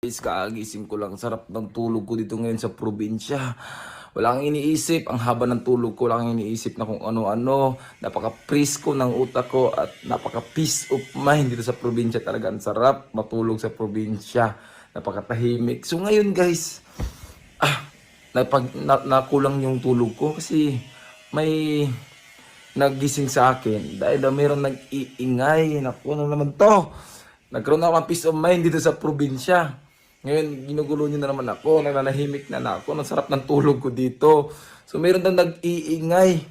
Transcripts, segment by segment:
Guys, kaagising ko lang. Sarap ng tulog ko dito ngayon sa probinsya. Wala kang iniisip. Ang haba ng tulog ko, wala kang iniisip na kung ano-ano. Napaka-freeze ko ng utak ko at napaka-peace of mind dito sa probinsya. Talaga ang sarap matulog sa probinsya. Napakatahimik. So ngayon guys, nakulang yung tulog ko kasi may nagising sa akin dahil daw mayroong nag-iingay. Naku, ano naman to? Nagkaroon ako ng peace of mind dito sa probinsya. Ngayon, ginugulo nyo na naman ako. Nananahimik na ako. Ang sarap ng tulog ko dito. So, mayroon daw nag-iingay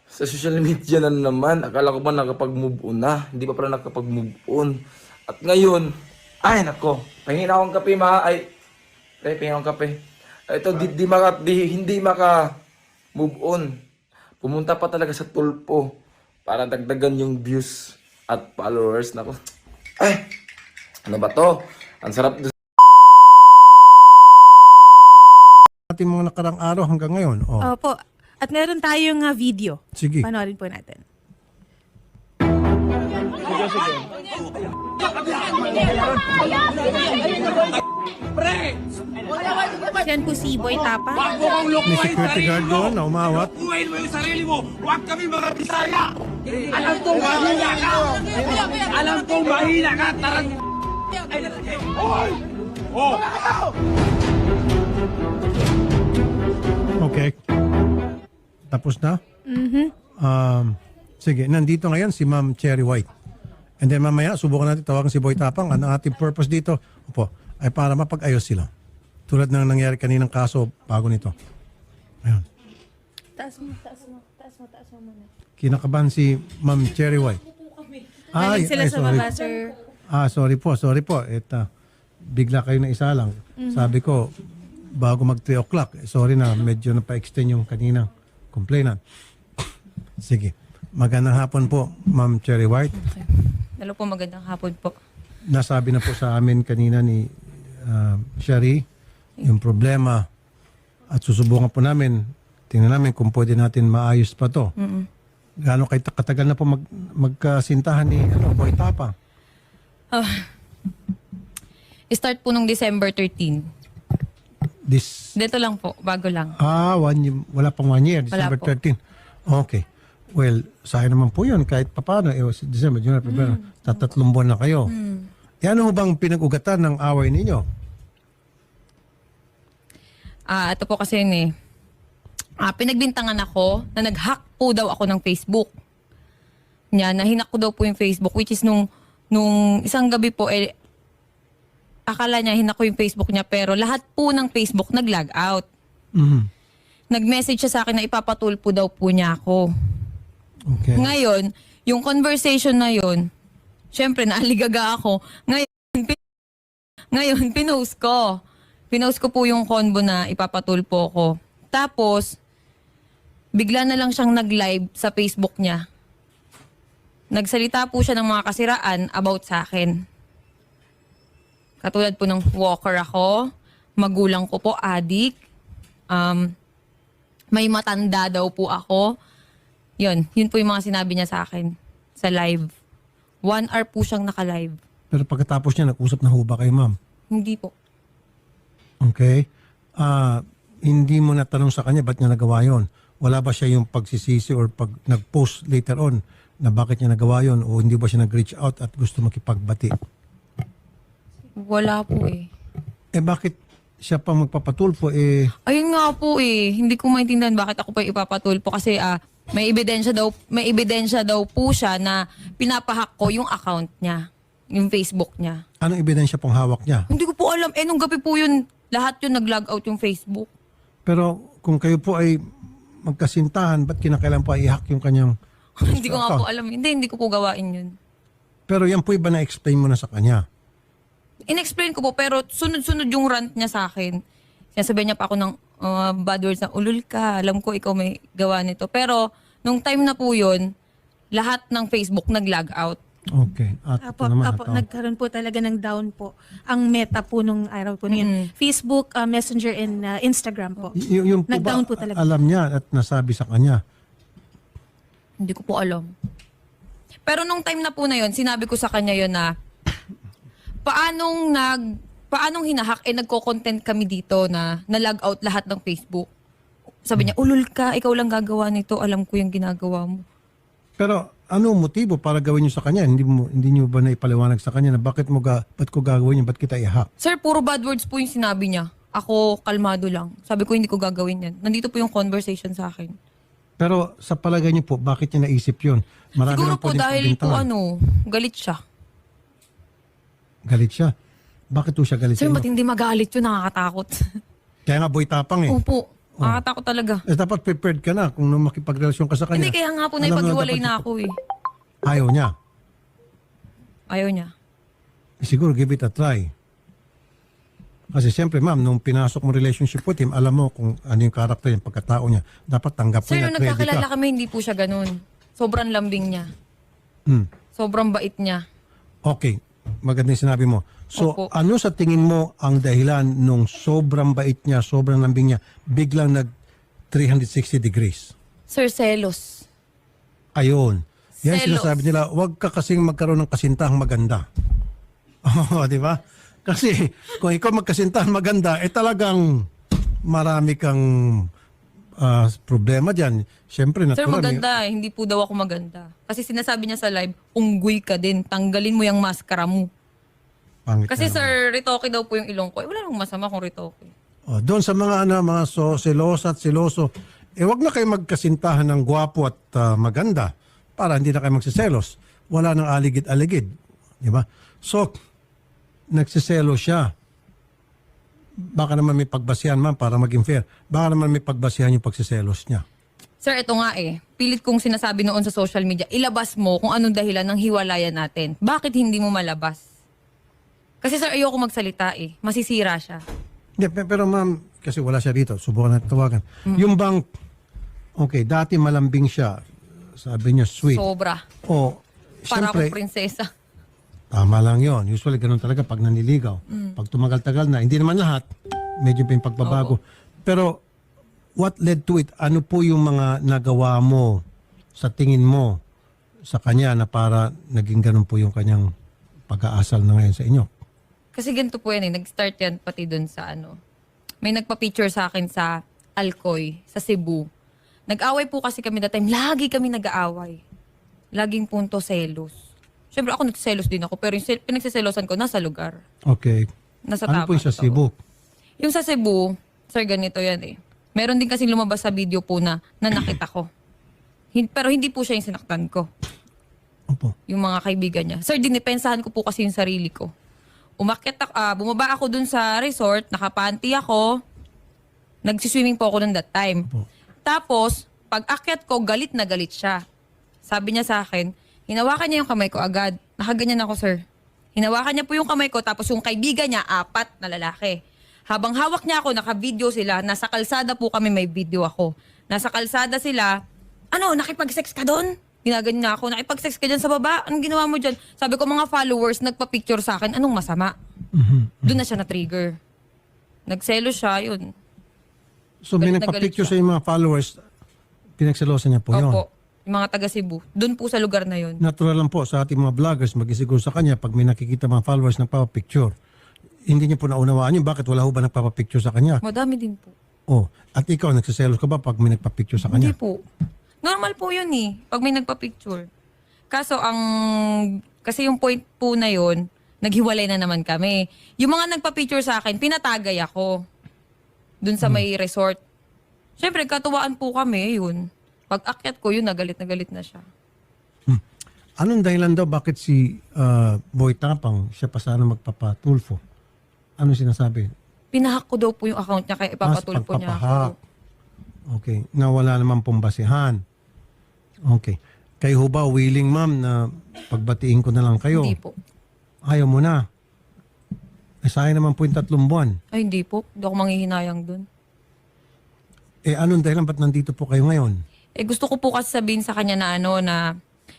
sa social media na naman. Akala ko ba nakapag-move on na? Hindi pa pala nakapag-move on. At ngayon, ay nako, pahingin akong kape pahingin akong kape. Ito, hindi maka-move on. Pumunta pa talaga sa tulpo para dagdagan yung views at followers. Nako, ay, ano ba to? Ang sarap Ating mga nakarang araw hanggang ngayon. Oh. Opo. At meron tayong video. Sige. Panoorin po natin. Yan po si Boy Tapa. May security guard doon na umawat. Buuin mo yung sarili mo! Huwag kami mga Bisaya! Alam kong mahina ka! Alam kong mahina ka! Tarang... Hoy! Oh! Okay. Tapos na? Sige, nandito ngayon si Ma'am Cherry White. And then mamaya, subukan natin tawagan si Boy Tapang. Ang ating purpose dito, ay para mapag-ayos sila. Tulad ng nangyari kaninang kaso bago nito. Ayan. Taas mo muna. Kinakabahan si Ma'am Cherry White. Galing sila sa sorry. baba, sir. Sorry po. Bigla kayo na isa lang. Sabi ko, bago mag 3 o'clock, sorry na, medyo na-pa-extend yung kaninang complainant. Sige. Magandang hapon po, Ma'am Cherry White. Hello po, magandang hapon po. Nasabi na po sa amin kanina ni Sherry yung problema at susubukan po namin, tingnan namin kung pwede natin maayos pa to. Gaano kayo katagal na po magkasintahan ni Boy Tapa? Start po nung December 13. Dito lang po, bago lang. Wala pang 1 year, December Wala po. 13. Okay. Well, sayang naman po yun kahit papano. December, January, February, tatlong buwan na kayo. Yan ho bang pinag-ugatan ng away ninyo? Ito po kasi yun eh. Pinagbintangan ako na nag-hack po daw ako ng Facebook. Nahinak ko daw po yung Facebook, which is nung isang gabi po, akala niya hinak ko yung Facebook niya, pero lahat po ng Facebook nag-log out. Nag-message siya sa akin na ipapatulpo daw po niya ako. Okay. Ngayon, yung conversation na yun, syempre naaligaga ako. Ngayon, pinost ko. Pinost ko po yung convo na ipapatulpo ko. Tapos, bigla na lang siyang nag-live sa Facebook niya. Nagsalita po siya ng mga kasiraan about sa akin. Katulad po ng walker ako, magulang ko po, adik. May matanda daw po ako. Yun po yung mga sinabi niya sa akin sa live. 1 hour po siyang naka-live. Pero pagkatapos niya, nag-usap na ho ba kayo, ma'am? Hindi po. Okay. Hindi mo natanong sa kanya ba't niya nagawa yon? Wala ba siya yung pagsisisi or pag nag-post later on na bakit niya nagawa yon o hindi ba siya nag-reach out at gusto makipagbati? Wala po eh. Bakit siya pa magpapatulpo Ayun nga po eh. Hindi ko maintindihan bakit ako pa ipapatulpo kasi may ebidensya daw po siya na pinapahack ko yung account niya, yung Facebook niya. anong ebidensya pong hawak niya? Hindi ko po alam. Nung gabi po yun, lahat yun nag-log out yung Facebook. Pero kung kayo po ay magkasintahan, ba't kinakailan pa i-hack yung kanyang Hindi ko nga account? po alam. Hindi ko po gawain yun. Pero yan po iba na-explain mo na sa kanya. In-explain ko po, pero sunod-sunod yung rant niya sa akin. Sinasabihan niya pa ako ng bad words na, ulul ka, alam ko ikaw may gawa nito. Pero, nung time na po yun, lahat ng Facebook nag-log out. Okay. At ito naman, ito. Nagkaroon po talaga ng down po. Ang meta po nung araw po na yun. Facebook, Messenger, and Instagram po. Yung po Nag-down ba, po talaga. alam niya at nasabi sa kanya? Hindi ko po alam. Pero nung time na po na yun, sinabi ko sa kanya yun na, paanong paanong hinahack? Nagko-content kami dito na na-log out lahat ng Facebook. Sabi niya, ulul ka, ikaw lang gagawa nito, alam ko yung ginagawa mo. Pero ano motibo para gawin niyo sa kanya? Hindi niyo ba naipaliwanag sa kanya na ba't ko gagawin yun? Ba't kita i-hack? Sir, puro bad words po yung sinabi niya. Ako, kalmado lang. Sabi ko, hindi ko gagawin yan. Nandito po yung conversation sa akin. Pero sa palagay niyo po, bakit niya naisip yun? Marami Siguro lang po pwedeng dahil po pagbintangan. galit siya. Galit siya. Bakit po siya galit Sir, sa inyo? ba't hindi magalit yun? Nakakatakot. Kaya nga boy tapang eh. Opo, nakakatakot talaga. Dapat prepared ka na kung makipagrelasyon ka sa kanya. Hindi, kaya nga po Alam mo naipag-iwalay dapat- na ako eh. Ayaw niya. Ayaw niya. Siguro give it a try. Kasi siyempre ma'am, nung pinasok mo relationship with him, alam mo kung ano yung karakter yung pagkatao niya. Dapat tanggap mo Sir, na nung ready nagkakilala ka. kami, hindi po siya ganun. Sobrang lambing niya. Hmm. Sobrang bait niya. Okay, maganda yung sinabi mo. So, Opo. ano sa tingin mo ang dahilan nung sobrang bait niya, sobrang lambing niya, biglang nag 360 degrees? Sir, selos. Ayun. Yan Selos. sinasabi nila, huwag ka kasing magkaroon ng kasintahang maganda. Oo, di ba? Kasi kung ikaw magkasintahan maganda, talagang marami kang problema dyan. Siyempre, Sir, natural. maganda eh. Hindi po daw ako maganda. Kasi sinasabi niya sa live, unggoy ka din. Tanggalin mo yung maskara mo. Pangit Kasi na sir, ritoke daw po yung ilong ko. Wala namang masama kung ritoke. naman. Doon sa mga mga selosa at seloso, wag na kayo magkasintahan ng gwapo at maganda para hindi na kayo magsiselos. Wala nang aligid-aligid. Di ba? So, nagsiselo siya. Baka naman may pagbasihan ma'am para maging fair. Baka naman may pagbasihan yung pagsiselos niya. Sir, ito nga eh. Pilit kong sinasabi noon sa social media, ilabas mo kung anong dahilan ng hiwalayan natin. Bakit hindi mo malabas? Kasi sir, ayoko magsalita eh. Masisira siya. Hindi, pero ma'am, kasi wala siya dito. Subukan natin tawagan. Yung bang, okay, dati malambing siya. Sabi niya, sweet. Sobra. O, Para siyempre, akong prinsesa. tama lang yon. Usually, ganun talaga pag naniligaw. Pag tumagal-tagal na, hindi naman lahat, medyo pa yung pagbabago. Pero, what led to it? Ano po yung mga nagawa mo sa tingin mo sa kanya na para naging ganun po yung kanyang pag-aasal na ngayon sa inyo? Kasi ganito po yan eh. Nag-start yan pati dun sa ano. May nagpa-picture sa akin sa Alcoy, sa Cebu. Nag-away po kasi kami that time. Lagi kami nag-aaway. Laging punto selos. Siyempre ako nagselos din ako. Pero yung pinagsiselosan ko nasa lugar. Okay. Nasa Ano po yung sa Tama, Cebu? Yung sa Cebu, sir, ganito yan eh. Meron din kasi lumabas sa video po na nanakit ako. Pero hindi po siya yung sinaktan ko. Opo. Yung mga kaibigan niya. Sir, dinipensahan ko po kasi yung sarili ko. Bumaba ako dun sa resort, nakapanty ako, nagsiswimming po ako nun that time. Opo. Tapos, pag akyat ko, galit na galit siya. Sabi niya sa akin, hinawakan niya yung kamay ko agad. Nakaganyan ako, sir. Hinawakan niya po yung kamay ko, tapos yung kaibigan niya, 4 na lalaki. Habang hawak niya ako, naka-video sila, nasa kalsada po kami, may video ako. Nasa kalsada sila, ano, nakipag-sex ka doon? Ginaganyan niya ako, nakipag-sex ka dyan sa baba? Anong ginawa mo dyan? Sabi ko, mga followers, nagpa-picture sa akin, anong masama? Doon na siya na-trigger. Nagselo siya, yun. So may Galit na nagpa-picture galit sa yung mga followers, pinagselosan niya po yun. Opo, yung mga taga Cebu. Doon po sa lugar na yun. Natural lang po sa ating mga vloggers, mag-isiguro sa kanya pag may nakikita mga followers nagpapapicture. Hindi niya po naunawaan yun. Bakit wala ho ba nagpapapicture sa kanya? Madami din po. Oh, at ikaw, nagsiselos ka ba pag may nagpapicture sa Hindi kanya? po. Normal po yun eh, pag may nagpa-picture. Kaso kasi yung point po na yun, naghiwalay na naman kami. Yung mga nagpa-picture sa akin, pinatagay ako. Dun sa may resort. Siyempre, katuwaan po kami, yun. Pag akyat ko, yun, nagalit na siya. Anong dahilan daw bakit si Boy Tapang, siya pa sana magpapatulfo? Ano sinasabi? Pinahack ko daw po yung account niya, kaya ipapatulpo niya pagpapahak. ako. Okay. Na wala naman pong basihan. Okay. Kayo ho ba willing, ma'am, na pagbatiin ko na lang kayo? Hindi po. Ayaw mo na. Sayang naman po yung 3 buwan. Ay, hindi po. Hindi ako manghihinayang dun. Anong dahilan ba't nandito po kayo ngayon? Gusto ko po kasi sabihin sa kanya na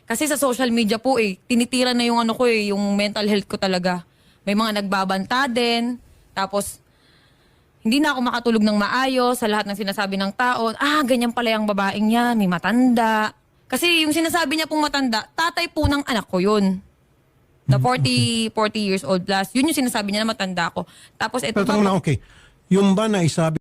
kasi sa social media po tinitira na yung ko yung mental health ko talaga. May mga nagbabanta din. Tapos, hindi na ako makatulog ng maayos sa lahat ng sinasabi ng tao. Ganyan pala yung babaeng yan, may matanda. Kasi yung sinasabi niya pong matanda, tatay po ng anak ko yun. na 40 years old plus. Yun yung sinasabi niya na matanda ako. Tapos ito Pero tanong lang, okay. Yung ba na isabi